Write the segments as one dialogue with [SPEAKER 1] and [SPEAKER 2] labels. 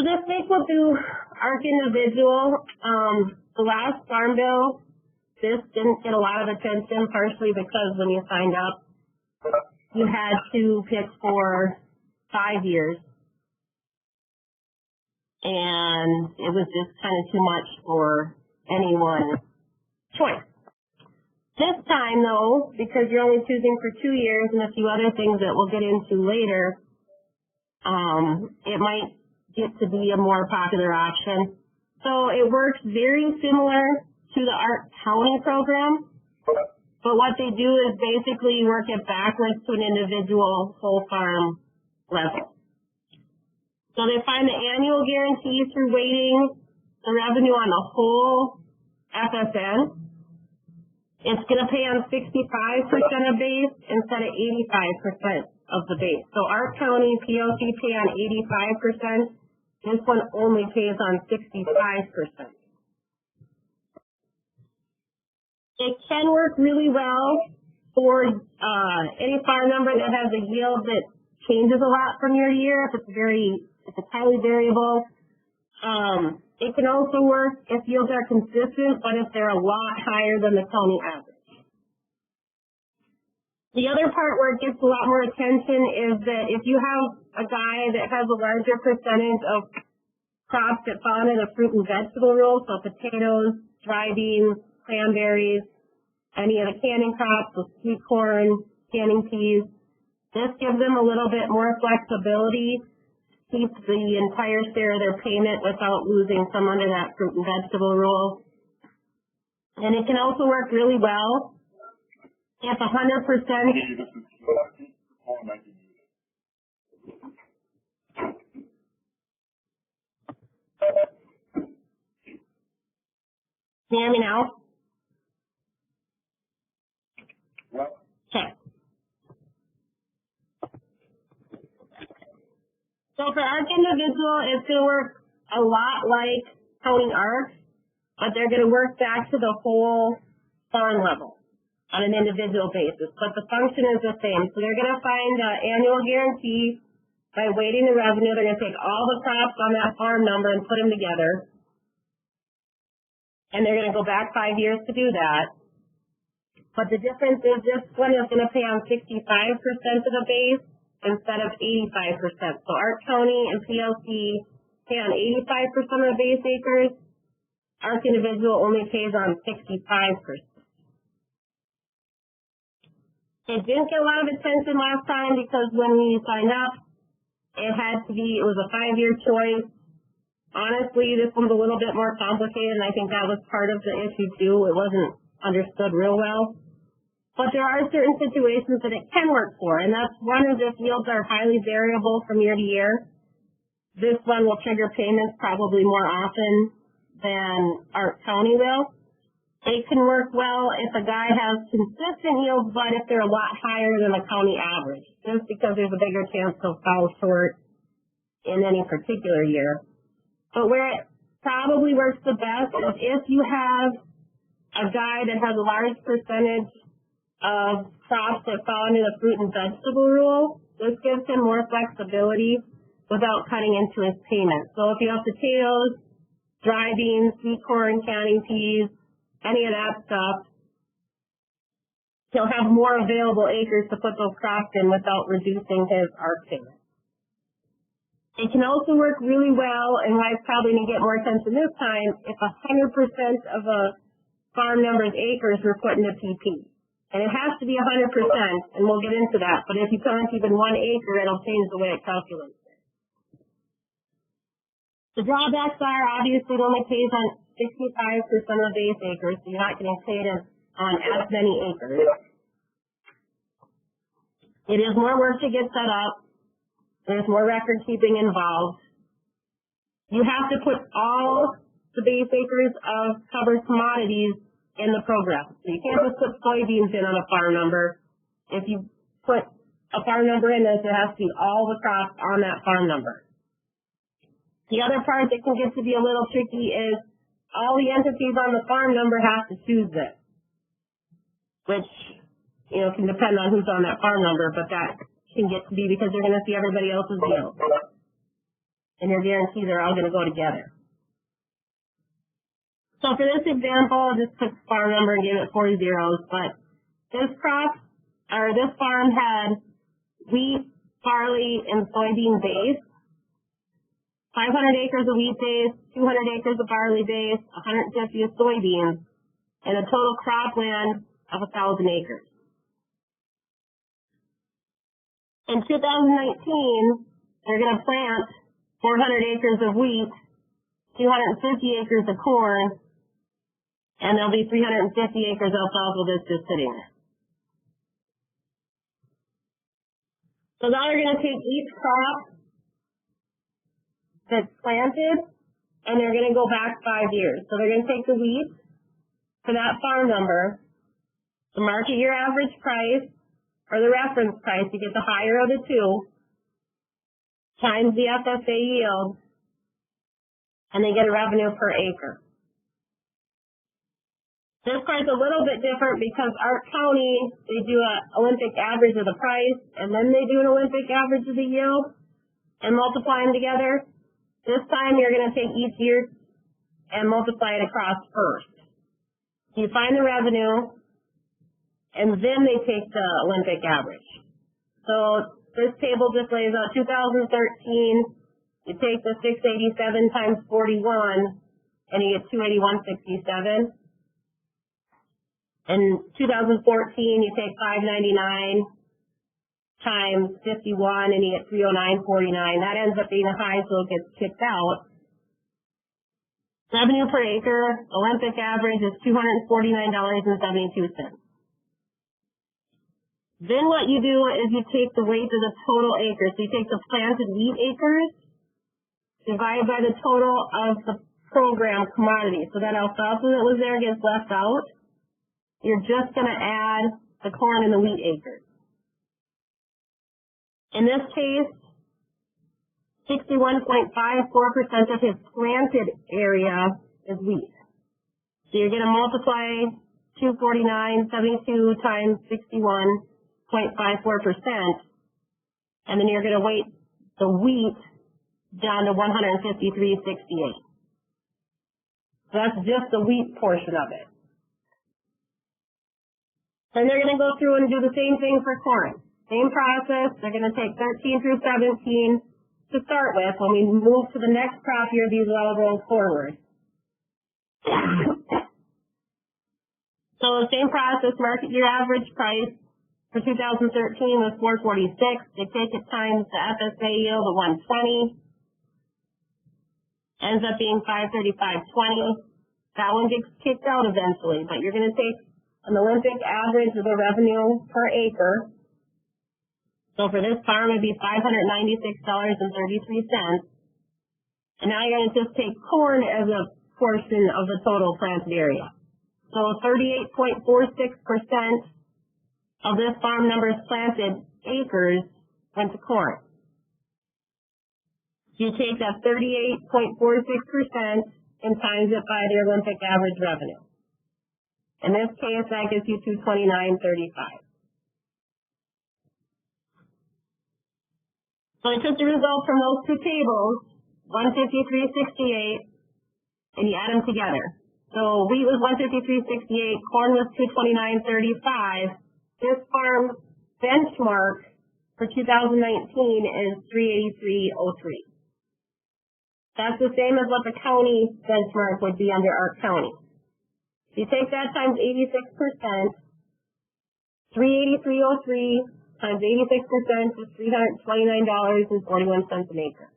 [SPEAKER 1] this week we'll do ARC individual. The last Farm Bill, this didn't get a lot of attention, partially because when you signed up, you had to pick for 5 years. And it was just kind of too much for any one choice. This time, though, because you're only choosing for 2 years and a few other things that we'll get into later, it might get to be a more popular option. So it works very similar to the ARC County program, but what they do is basically work it backwards to an individual whole farm level. So they find the annual guarantee through weighting the revenue on the whole FSN. It's going to pay on 65% of base instead of 85% of the base. So ARC County PLC pay on 85%. This one only pays on 65%. It can work really well for any farm number that has a yield that changes a lot from year to year. If it's highly variable. It can also work if yields are consistent, but if they're a lot higher than the county average. The other part where it gets a lot more attention is that if you have a guy that has a larger percentage of crops that fall under the fruit and vegetable rule, so potatoes, dry beans, cranberries, any of the canning crops, so sweet corn, canning peas, this gives them a little bit more flexibility to keep the entire share of their payment without losing some under that fruit and vegetable rule. And it can also work really well if 100%. Can you hear me now? Okay. So for ARC individual, it's going to work a lot like county ARC, but they're going to work back to the whole farm level on an individual basis. But the function is the same. So they're going to find an annual guarantee by weighting the revenue. They're going to take all the crops on that farm number and put them together. And they're going to go back 5 years to do that. But the difference is this one is going to pay on 65% of the base instead of 85%. So ARC County and PLC pay on 85% of the base acres. ARC individual only pays on 65%. It didn't get a lot of attention last time because when we signed up, it was a 5-year choice. Honestly, this one's a little bit more complicated, and I think that was part of the issue too. It wasn't understood real well. But there are certain situations that it can work for, and that's one is if yields are highly variable from year to year. This one will trigger payments probably more often than ARC County will. It can work well if a guy has consistent yields, but if they're a lot higher than the county average, just because there's a bigger chance they'll fall short in any particular year. But where it probably works the best is if you have a guy that has a large percentage of crops that fall under the fruit and vegetable rule. This gives him more flexibility without cutting into his payment. So if you have potatoes, dry beans, sweet corn, canning peas, any of that stuff, he'll have more available acres to put those crops in without reducing his ARC payment. It can also work really well, and why it's probably going to get more attention this time, if 100% of a farm number's acres were put into PP. And it has to be 100%, and we'll get into that. But if you plant even 1 acre, it'll change the way it calculates it. The drawbacks are, obviously, it only pays on 65% of base acres, so you're not getting paid on as many acres. It is more work to get set up. There's more record keeping involved. You have to put all the base acres of covered commodities in the program. So you can't just put soybeans in on a farm number. If you put a farm number in this, it has to be all the crops on that farm number. The other part that can get to be a little tricky is all the entities on the farm number have to choose this, which, can depend on who's on that farm number, but that can get to be because they're going to see everybody else's yield. and your guarantees are all going to go together. So for this example, I just took farm number and gave it 4 zeros, but this this farm had wheat, barley, and soybean base, 500 acres of wheat base, 200 acres of barley base, 150 of soybeans, and a total cropland of 1,000 acres. In 2019, they're going to plant 400 acres of wheat, 250 acres of corn, and there'll be 350 acres of alfalfa that's just sitting there. So now they're going to take each crop that's planted, and they're going to go back 5 years. So they're going to take the wheat for that farm number, the market year average price, or the reference price, you get the higher of the two, times the FSA yield, and they get a revenue per acre. This part's a little bit different because Arc County, they do an Olympic average of the price, and then they do an Olympic average of the yield, and multiply them together. This time, you're going to take each year and multiply it across first. You find the revenue, and then they take the Olympic average. So this table just lays out 2013, you take the 687 times 41, and you get 281.67. In 2014, you take 599 times 51, and you get 309.49. That ends up being a high, so it gets kicked out. Revenue per acre, Olympic average is $249.72. Then what you do is you take the weight of the total acres. So you take the planted wheat acres, divide by the total of the program commodity. So that alfalfa that was there gets left out. You're just going to add the corn and the wheat acres. In this case, 61.54% of his planted area is wheat. So you're going to multiply 249.72 times 61.54%, and then you're going to weight the wheat down to 153.68. So that's just the wheat portion of it. Then they're going to go through and do the same thing for corn. Same process. They're going to take 13 through 17 to start with. When we move to the next crop year, these will all roll forward. So the same process, market year average price for 2013 was 446. They take it times the FSA yield of 120. Ends up being 535.20. That one gets kicked out eventually, but you're going to take an Olympic average of the revenue per acre. So for this farm, it'd be $596.33. And now you're going to just take corn as a portion of the total planted area. So 38.46% of this farm number's planted acres went to corn. You take that 38.46% and times it by the Olympic average revenue. In this case, that gives you $229.35. So I took the result from those two tables, 153.68, and you add them together. So wheat was 153.68, corn was 229.35. This farm benchmark for 2019 is 383.03. That's the same as what the county benchmark would be under Arc County. You take that times 86%, 383.03 times 86% is $329.41 an acre.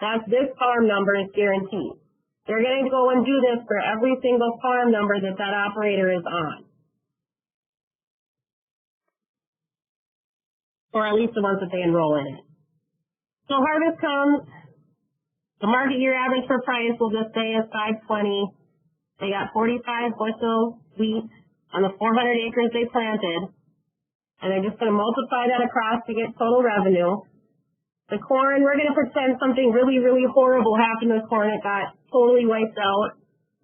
[SPEAKER 1] That's this farm number is guaranteed. They're going to go and do this for every single farm number that that operator is on. Or at least the ones that they enroll in it. So harvest comes, the market year average for price will just say is 520. They got 45 bushel wheat on the 400 acres they planted, and they're just going to multiply that across to get total revenue. The corn, we're going to pretend something really, really horrible happened to the corn. It got totally wiped out,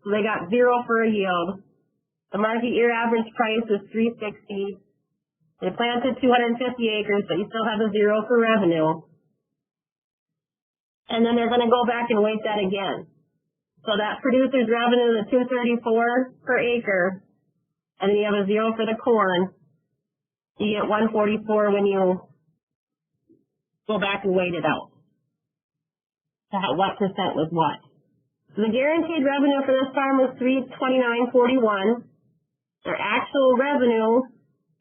[SPEAKER 1] so they got 0 for a yield. The market year average price is $360. They planted 250 acres, but you still have a 0 for revenue. And then they're going to go back and weight that again. So that producer's revenue, the $234 per acre, and then you have a 0 for the corn. You get $144 when you go back and weight it out. So what percent was what? So the guaranteed revenue for this farm was $329.41. Their actual revenue,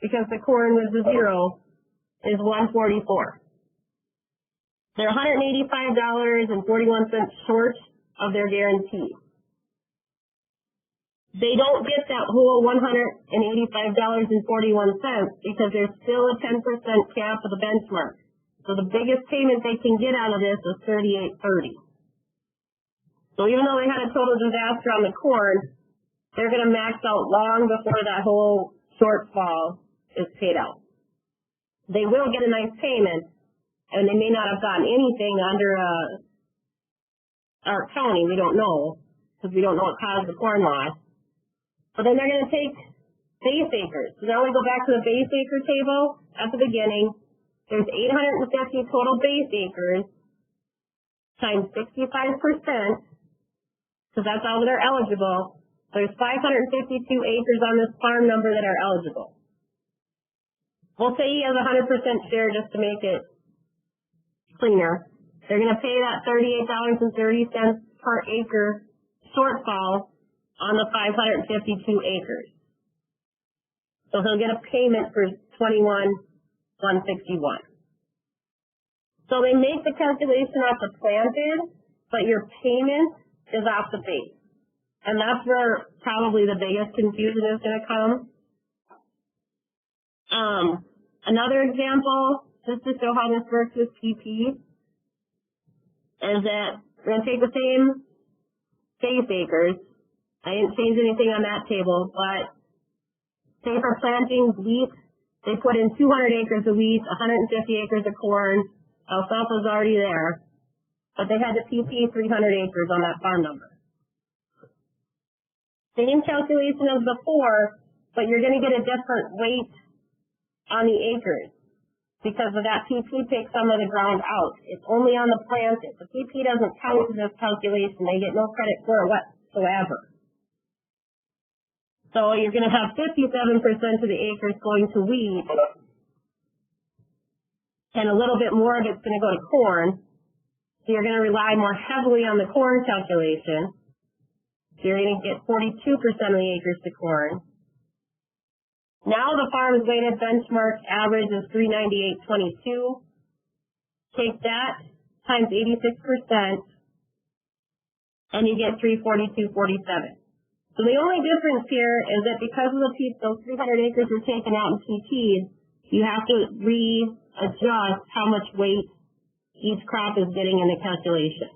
[SPEAKER 1] because the corn was the 0, is $144. They're $185.41 short of their guarantee. They don't get that whole $185.41 because there's still a 10% cap of the benchmark. So the biggest payment they can get out of this is $38.30. So even though they had a total disaster on the corn, they're going to max out long before that whole shortfall is paid out. They will get a nice payment, and they may not have gotten anything under our county. We don't know, because we don't know what caused the corn loss. But then they're going to take base acres. So now we go back to the base acre table at the beginning. There's 850 total base acres times 65%, because that's all that are eligible. There's 552 acres on this farm number that are eligible. We'll say he has a 100% share just to make it cleaner. They're going to pay that $38.30 per acre shortfall on the 552 acres. So he'll get a payment for $21,161. So they make the calculation off the planted, but your payment is off the base. And that's where probably the biggest confusion is going to come. Another example, just to show how this works with PP, is that we're going to take the same base acres. I didn't change anything on that table, but say for planting wheat, they put in 200 acres of wheat, 150 acres of corn. Alfalfa's already there, but they had to PP 300 acres on that farm number. Same calculation as before, but you're going to get a different weight on the acres because of that PP takes some of the ground out. It's only on the planted. The PP doesn't count in this calculation. They get no credit for it whatsoever. So you're going to have 57% of the acres going to wheat, and a little bit more of it's going to go to corn. So you're going to rely more heavily on the corn calculation. So you're going to get 42% of the acres to corn. Now the farm's weighted benchmark average is 398.22. Take that times 86%, and you get 342.47. So the only difference here is that because of those 300 acres are taken out in PTs, you have to readjust how much weight each crop is getting in the calculation.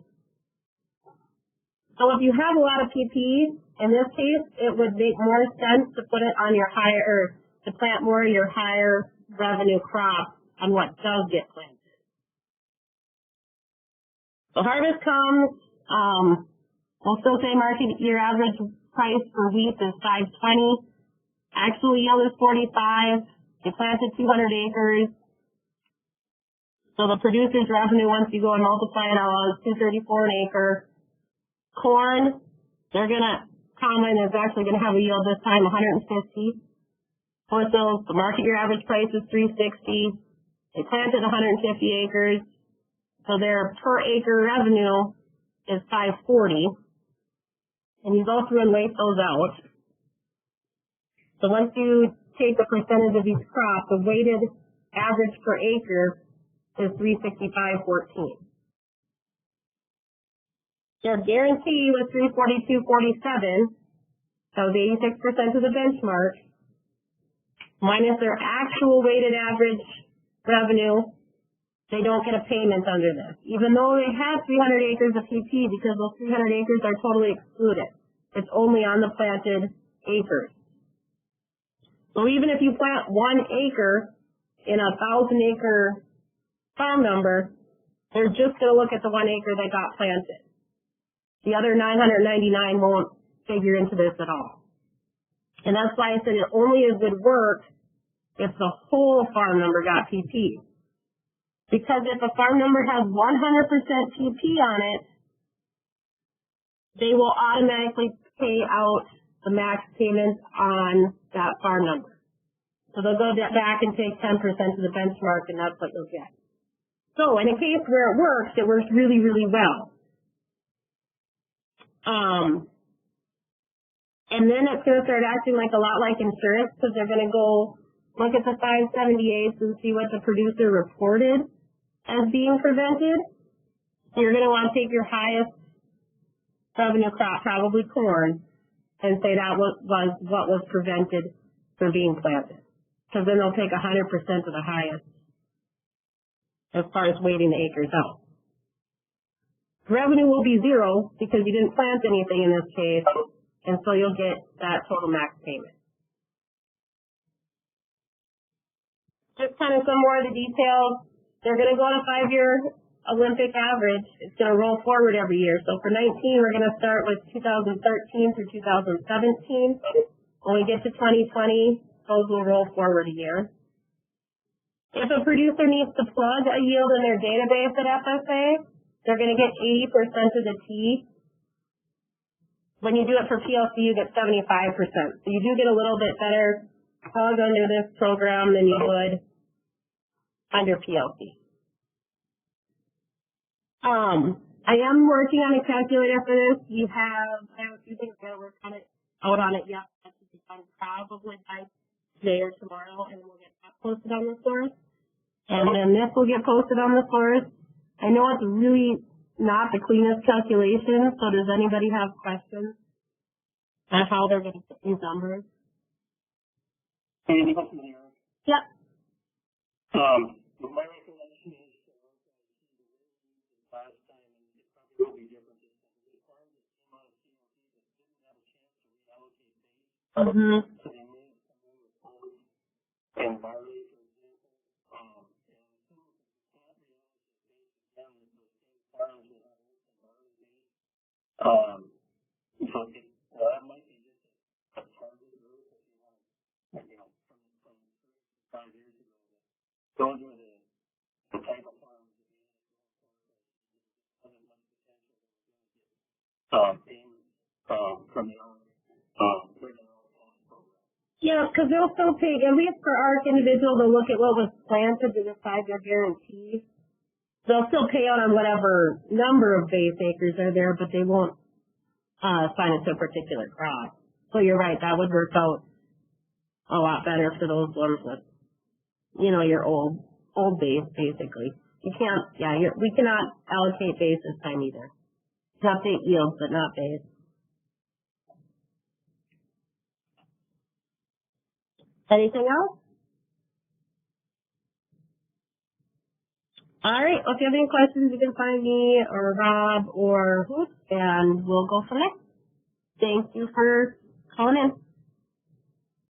[SPEAKER 1] So if you have a lot of PP, in this case, it would make more sense to put it on your higher, to plant more of your higher revenue crop on what does get planted. So harvest comes, we'll still say market year average price for wheat is $5.20. Actual yield is 45. They planted 200 acres. So the producer's revenue, once you go and multiply it out, is $234 an acre. Corn, they're going to combine, is actually going to have a yield this time 150. Bushels, the market year average price is $360. They planted 150 acres. So their per acre revenue is $540. And you go through and weight those out. So once you take the percentage of each crop, the weighted average per acre is $365.14. Their guarantee was $342.47. That was 86% of the benchmark. Minus their actual weighted average revenue, they don't get a payment under this. Even though they have 300 acres of PP, because those 300 acres are totally excluded. It's only on the planted acres. So even if you plant 1 acre in a 1,000-acre farm number, they're just going to look at the 1 acre that got planted. The other 999 won't figure into this at all. And that's why I said it only is good work if the whole farm number got PP. Because if a farm number has 100% TP on it, they will automatically pay out the max payments on that farm number. So they'll go back and take 10% of the benchmark, and that's what you'll get. So in a case where it works really, really well. And then it's going to start acting like a lot like insurance, because they're going to go look at the 578s and see what the producer reported as being prevented. You're going to want to take your highest revenue crop, probably corn, and say that was what was prevented from being planted. Because then they'll take 100% of the highest as far as weighting the acres out. Revenue will be zero because you didn't plant anything in this case, and so you'll get that total max payment. Just kind of some more of the details. They're going to go on a 5-year Olympic average. It's going to roll forward every year. So for 19, we're going to start with 2013 through 2017. When we get to 2020, those will roll forward a year. If a producer needs to plug a yield in their database at FSA, they're going to get 80% of the T. When you do it for PLC, you get 75%. So you do get a little bit better plug under this program than you would under PLC. I am working on a calculator for this. I have a few things that we're kind of out on it yet. That should be done probably by today or tomorrow, and then we'll get that posted on the source. And then this will get posted on the source. I know it's really not the cleanest calculation, so does anybody have questions on how they're going to put these numbers?
[SPEAKER 2] Any questions here?
[SPEAKER 1] Yep.
[SPEAKER 2] My recommendation is last time, and it probably will be different this time. The farms that came out of CLP that didn't have a chance to reallocate base, so they may have come in with corn and barley, for example. And some of them can't reallocate base again with those same farms that have oats and barley base. So that might be just a target group if you want, from 5 years ago. Those are the type of farms that we have much potential payments from the program.
[SPEAKER 1] Yeah, because they'll still pay, at least for ARC individual, they'll look at what was planted to the 5-year guarantee. They'll still pay out on whatever number of base acres are there, but they won't assign it to a particular crop. So you're right, that would work out a lot better for those ones with, your old base, basically. You can't, we cannot allocate base this time either. You can update yields, but not base. Anything else? All right. Well, if you have any questions, you can find me or Rob or Hoot, and we'll go from there. Thank you for calling in.